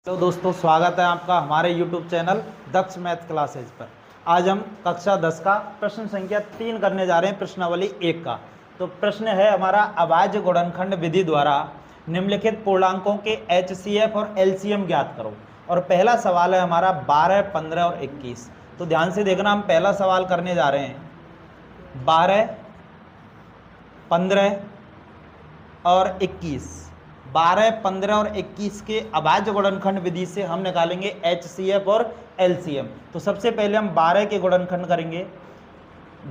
Hello दोस्तों, स्वागत है आपका हमारे YouTube चैनल दक्ष मैथ क्लासेज पर। आज हम कक्षा 10 का प्रश्न संख्या 3 करने जा रहे हैं, प्रश्नावली 1 का। तो प्रश्न है हमारा, अभाज्य गुणनखंड विधि द्वारा निम्नलिखित पूर्णांकों के HCF और LCM ज्ञात करो। और पहला सवाल है हमारा 12, 15 और 21। तो ध्यान से देखना, हम पहला सवाल करने जा रहे हैं 12, 15 और 21। 12, 15 और 21 के अभाज्य गुणनखंड विधि से हम निकालेंगे HCF और LCM। तो सबसे पहले हम 12 के गुणनखंड करेंगे।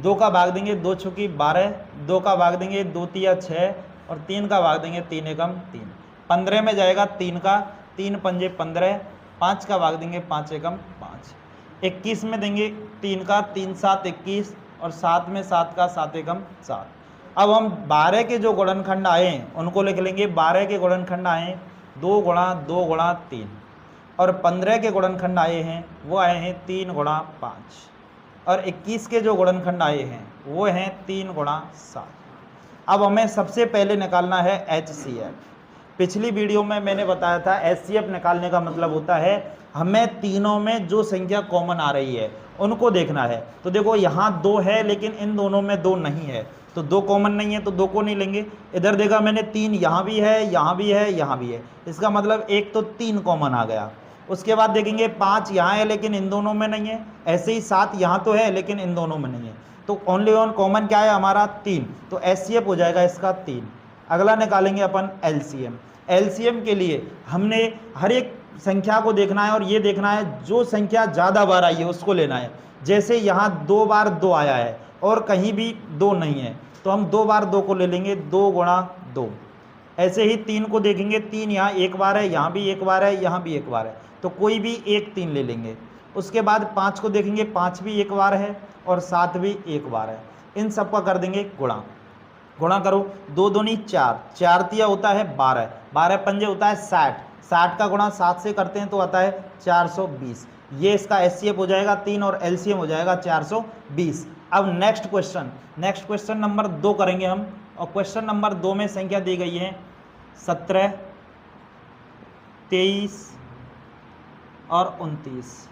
2 का भाग देंगे 2 छुकी 12, 2 का भाग देंगे 2 तिया 6 और 3 का भाग देंगे 3 एकम 3। 15 में जाएगा 3 का, 3 पंजे 15, 5 का भाग देंगे 5 एकम 5। 21 में देंगे 3 का, 3 7 21 और 7 में 7 का 7 एकम 7। अब हम 12 के जो गुणनखंड आए हैं उनको लिख लेंगे। 12 के गुणनखंड आए हैं 2 गुणा 2 गुणा 3 और 15 के गुणनखंड आए हैं वो आए हैं 3 गुणा 5 और 21 के जो गुणनखंड आए हैं वो हैं 3 गुणा 7। अब हमें सबसे पहले निकालना है HCF। पिछली वीडियो में मैंने बताया था HCF निकालने का मतलब होता है हमें तीनों में जो संख्या कॉमन आ रही है उनको देखना है। तो देखो यहाँ 2 है लेकिन इन दोनों में 2 नहीं है, तो 2 कॉमन नहीं है तो 2 को नहीं लेंगे। इधर देखा मैंने 3 यहाँ भी है, यहाँ भी है, यहाँ भी है, इसका मतलब एक तो 3 कॉमन आ गया। उसके बाद देखेंगे 5 यहाँ है लेकिन इन दोनों में नहीं है, ऐसे ही 7 यहाँ तो है लेकिन इन दोनों में नहीं है। तो ओनली वन कॉमन क्या है हमारा 3, तो HCF हो जाएगा इसका 3। अगला निकालेंगे अपन LCM। LCM के लिए हमने हर एक संख्या को देखना है और ये देखना है जो संख्या ज़्यादा बार आई है उसको लेना है। जैसे यहाँ 2 बार 2 आया है और कहीं भी 2 नहीं है तो हम 2 बार 2 को ले लेंगे, 2 गुणा 2। ऐसे ही 3 को देखेंगे, 3 यहाँ एक बार है, यहाँ भी एक बार है, यहाँ भी एक बार है, तो कोई भी एक 3 ले लेंगे। उसके बाद 5 को देखेंगे, 5 भी एक बार है और 7 भी एक बार है। इन सब का कर देंगे गुणा। गुणा करो, 2 दूनी 4, 4 तिया होता है 12, 12 पंजे होता है 60, 60 का गुणा 7 से करते हैं तो आता है 420। ये इसका HCF हो जाएगा 3 और LCM हो जाएगा 420। अब नेक्स्ट क्वेश्चन नंबर 2 करेंगे हम। और क्वेश्चन नंबर 2 में संख्या दी गई है 17, 23 और 29।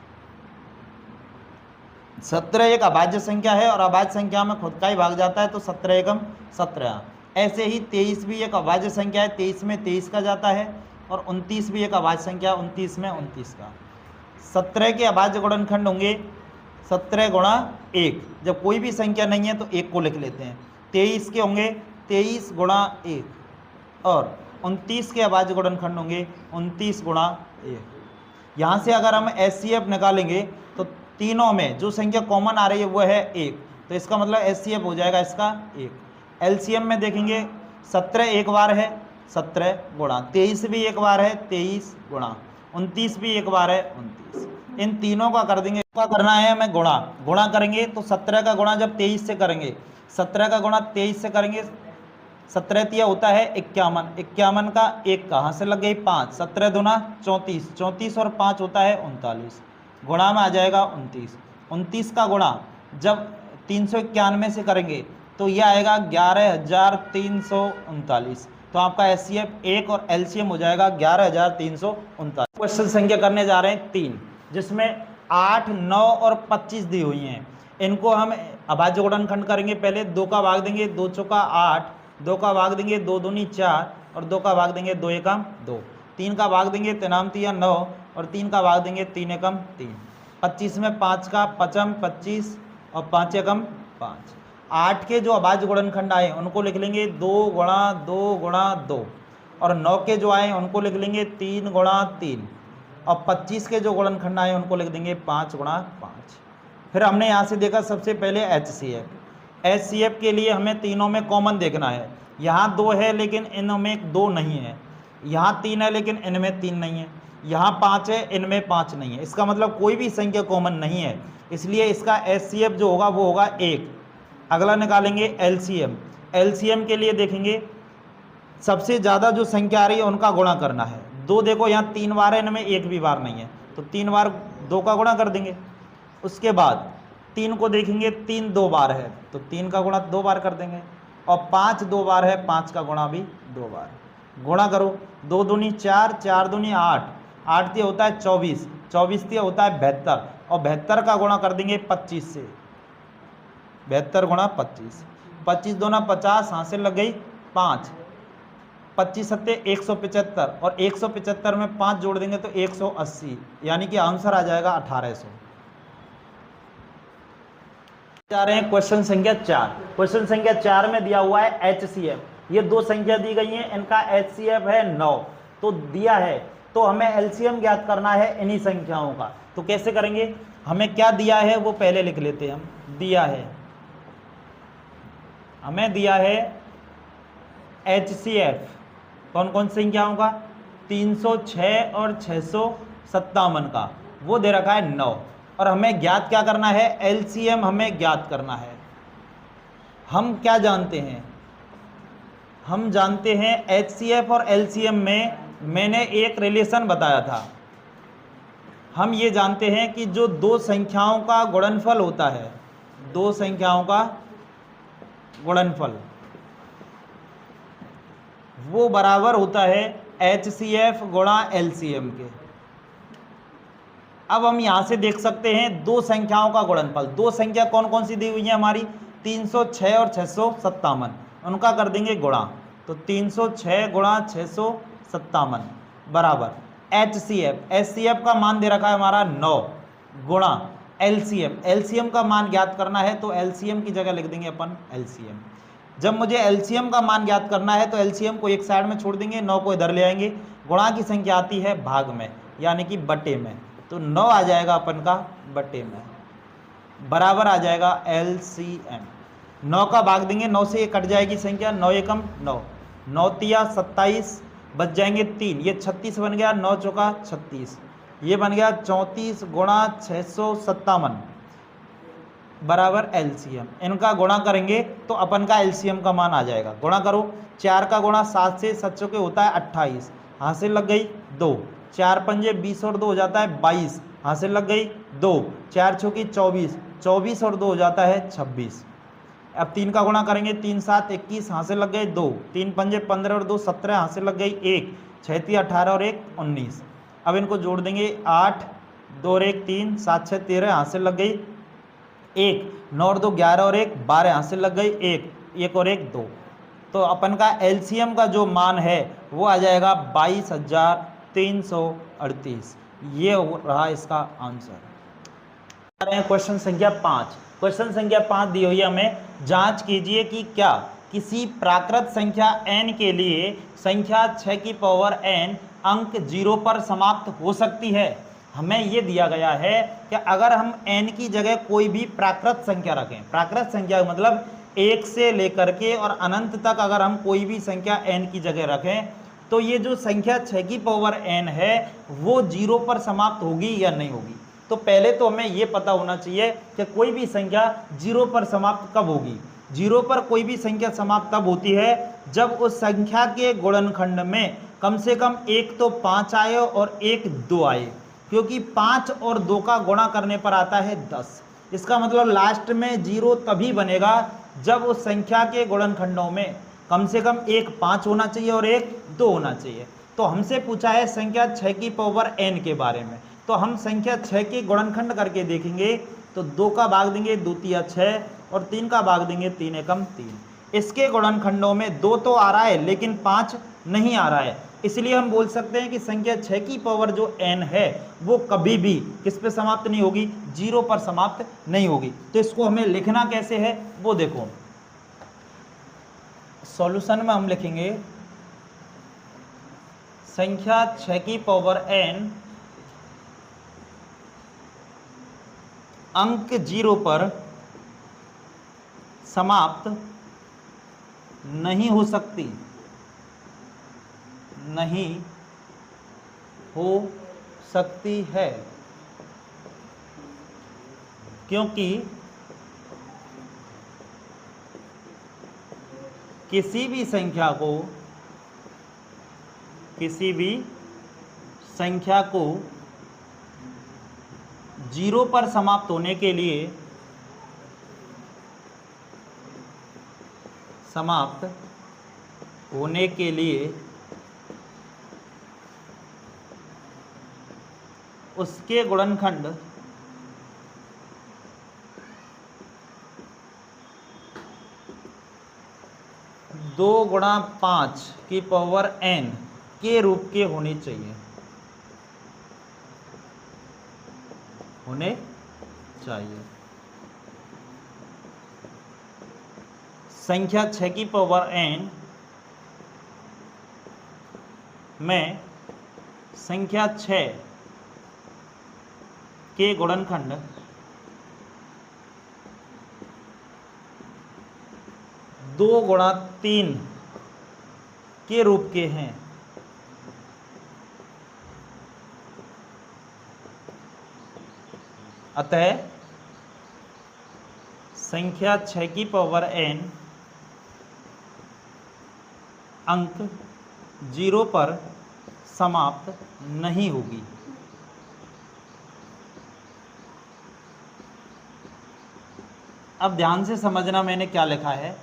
17 एक अभाज्य संख्या है और अभाज्य संख्या में खुद का ही भाग जाता है तो 17 एकम 17। ऐसे ही 23 भी एक अभाज्य संख्या है, 23 में 23 का जाता है और 29 भी एक अभाज्य संख्या, 29 में 29 का। 17 के अभाज्य गुणनखंड होंगे 17 गुणा 1। जब कोई भी संख्या नहीं है तो 1 को लिख लेते हैं। 23 के होंगे 23 गुणा 1 और 29 के अभाज्य गुणनखंड होंगे 29 गुणा 1। यहाँ से अगर हम HCF निकालेंगे तो तीनों में जो संख्या कॉमन आ रही है वो है 1, तो इसका मतलब HCF हो जाएगा इसका 1। LCM में देखेंगे 17 एक बार है, 17 गुणा 23 भी एक बार है, 23 गुणा 29 भी एक बार है, 29। इन तीनों का कर देंगे। क्या करना है हमें? गुणा करेंगे तो 17 का गुणा जब 23 से करेंगे, 17 का गुणा 23 से करेंगे, 17 तिया होता है 51, 51 का 1 कहाँ से लग गई 5, 17 दूना 34, 34 और 5 होता है 39। गुणा में आ जाएगा 29। 29 का गुणा जब 391 से करेंगे तो यह आएगा 11,339। तो आपका HCF 1 और LCM हो जाएगा 11,339। क्वेश्चन संख्या करने जा रहे हैं 3, जिसमें 8, 9 और 25 दी हुई हैं। इनको हम अभाज्य गुणनखंड करेंगे। पहले 2 का भाग देंगे 2 चौका 8, 2 का भाग देंगे 2 दूनी 4 और 2 का भाग देंगे 2 एकम 2, 3 का भाग देंगे 3 तिया 9 और 3 का भाग देंगे 3 एकम 3। 25 में 5 का पचम 25 और 5 एकम 5। 8 के जो अभाज्य गुणनखंड आए उनको लिख लेंगे 2 गुणा 2 गुणा 2 और 9 के जो आए उनको लिख लेंगे 3 गुणा 3 और 25 के जो गुणनखंड आए उनको लिख देंगे 5 गुणा 5। फिर हमने यहाँ से देखा सबसे पहले HCF के लिए हमें तीनों में कॉमन देखना है। यहाँ 2 है लेकिन इनमें 2 नहीं है, यहाँ 3 है लेकिन इनमें 3 नहीं है, यहाँ 5 है इनमें 5 नहीं है, इसका मतलब कोई भी संख्या कॉमन नहीं है, इसलिए इसका HCF जो होगा वो होगा 1। अगला निकालेंगे LCM के लिए देखेंगे सबसे ज़्यादा जो संख्या आ रही है उनका गुणा करना है। 2 देखो यहाँ 3 बार है, इनमें 1 भी बार नहीं है, तो 3 बार 2 का गुणा कर देंगे। उसके बाद 3 को देखेंगे 3 2 बार है तो 3 का गुणा 2 बार कर देंगे और 5 2 बार है, 5 का गुणा भी 2 बार। गुणा करो, 2 दूनी 4, 4 दूनी 8, 8 तिया होता है 24, 24 तिया होता है 72, और 72 का गुणा कर देंगे 25 से, 72 गुणा 25, 25 दूना 50, हाथ से लग गई 5, 25 सत्ते 175, और 175 में 5 जोड़ देंगे तो 180, यानी कि आंसर आ जाएगा 1800। जा रहे हैं क्वेश्चन संख्या 4। क्वेश्चन संख्या 4 में दिया हुआ है HCF, ये दो संख्या दी गई हैं, इनका HCF है 9 तो दिया है, तो हमें LCM ज्ञात करना है इन्हीं संख्याओं का। तो कैसे करेंगे, हमें क्या दिया है वो पहले लिख लेते हैं हम। दिया है, हमें दिया है HCF कौन कौन सी संख्याओं का, 306 और 657 का, वो दे रखा है 9, और हमें ज्ञात क्या करना है, LCM हमें ज्ञात करना है। हम क्या जानते हैं, हम जानते हैं HCF और LCM में मैंने एक रिलेशन बताया था। हम ये जानते हैं कि जो दो संख्याओं का गुणनफल होता है, दो संख्याओं का गुणनफल वो बराबर होता है HCF गुणा LCM के। अब हम यहां से देख सकते हैं दो संख्याओं का गुणनफल, दो संख्या कौन कौन सी दी हुई है हमारी, 306 और 657, उनका कर देंगे गुणा, तो 306 गुणा 657 बराबर HCF का मान दे रखा है हमारा 9 गुणा LCM का मान ज्ञात करना है, तो LCM की जगह लिख देंगे अपन LCM। जब मुझे LCM का मान ज्ञात करना है तो LCM को एक साइड में छोड़ देंगे, 9 को इधर ले आएंगे, गुणा की संख्या आती है भाग में यानी कि बटे में, तो 9 आ जाएगा अपन का बटे में, बराबर आ जाएगा LCM। 9 का भाग देंगे, 9 से ये कट जाएगी संख्या, 9 एकम 9, 9 तिया 27, बच जाएंगे 3, ये 36 बन गया, 9 चौका 36, ये बन गया 34 गुणा 657 बराबर LCM। इनका गुणा करेंगे तो अपन का LCM का मान आ जाएगा। गुणा करो, 4 का गुणा 7 से 7 चौके होता है 28, हाथ से लग गई 2, 4 पंजे 20 और 2 हो जाता है 22, हाथ से लग गई 2, 4 चौकी 24, 24 और 2 हो जाता है 26। अब 3 का गुणा करेंगे, 3 7 21, हाथ से लग गए 2, 3 पंजे 15 और 2 17, हाथ से लग गई 1, 6 3 18 और 1 19। अब इनको जोड़ देंगे, 8 2 और 1 3, 7 6 13, हाथ से लग गई 1, 9 और 2 11 और 1 12, हाथ से लग गई 1, 1 और 1 2। तो अपन का LCM का जो मान है वो आ जाएगा 22,338। ये रहा इसका आंसर। क्वेश्चन संख्या 5। क्वेश्चन संख्या 5 दी हुई है हमें, जांच कीजिए कि क्या किसी प्राकृत संख्या n के लिए संख्या 6 की पावर n अंक 0 पर समाप्त हो सकती है। हमें ये दिया गया है कि अगर हम n की जगह कोई भी प्राकृत संख्या रखें, प्राकृत संख्या मतलब 1 से लेकर के और अनंत तक अगर हम कोई भी संख्या n की जगह रखें, तो ये जो संख्या 6 की पावर n है वो 0 पर समाप्त होगी या नहीं होगी। तो पहले तो हमें ये पता होना चाहिए कि कोई भी संख्या 0 पर समाप्त कब होगी। 0 पर कोई भी संख्या समाप्त तब होती है जब उस संख्या के गुणनखंड में कम से कम एक तो 5 आए और एक 2 आए, क्योंकि 5 और 2 का गुणा करने पर आता है 10। इसका मतलब लास्ट में 0 तभी बनेगा जब उस संख्या के गुणनखंडों में कम से कम एक 5 होना चाहिए और एक 2 होना चाहिए। तो हमसे पूछा है संख्या 6 की पावर n के बारे में, तो हम संख्या 6 के गुणनखंड करके देखेंगे, तो 2 का भाग देंगे 2 तिया 6 और 3 का भाग देंगे 3 एकम 3। इसके गुणनखंडों में 2 तो आ रहा है लेकिन 5 नहीं आ रहा है, इसलिए हम बोल सकते हैं कि संख्या 6 की पावर जो n है वो कभी भी किस पे समाप्त नहीं होगी, 0 पर समाप्त नहीं होगी। तो इसको हमें लिखना कैसे है वो देखो, सॉल्यूशन में हम लिखेंगे संख्या 6 की पावर n अंक 0 पर समाप्त नहीं हो सकती, नहीं हो सकती है, क्योंकि किसी भी संख्या को 0 पर समाप्त होने के लिए उसके गुणनखंड 2 गुणा 5 की पावर n के रूप के होने चाहिए, संख्या 6 की पावर n में संख्या 6 के गुणनखंड 2 गुणा 3 के रूप के हैं। अतः संख्या 6 की पावर n अंक 0 पर समाप्त नहीं होगी। अब ध्यान से समझना मैंने क्या लिखा है।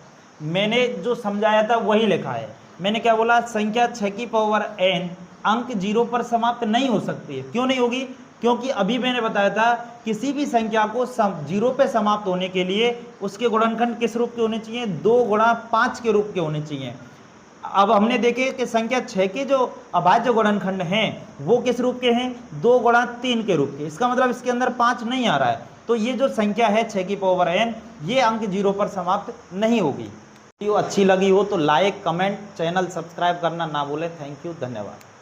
मैंने जो समझाया था वही लिखा है। मैंने क्या बोला, संख्या 6 की पावर n अंक 0 पर समाप्त नहीं हो सकती है। क्यों नहीं होगी? क्योंकि अभी मैंने बताया था किसी भी संख्या को 0 पे समाप्त होने के लिए उसके गुणनखंड किस रूप के होने चाहिए? 2 गुणा 5 के रूप के होने चाहिए। अब हमने देखे कि संख्या 6 के जो अभाज्य गुणनखंड हैं वो किस रूप के हैं? 2 गुणा 3 के रूप के। इसका मतलब इसके अंदर 5 नहीं आ रहा है। तो ये जो संख्या है 6 की पावर n ये अंक 0 पर समाप्त नहीं होगी। वीडियो अच्छी लगी हो तो लाइक, कमेंट, चैनल सब्सक्राइब करना ना भूलें। थैंक यू, धन्यवाद।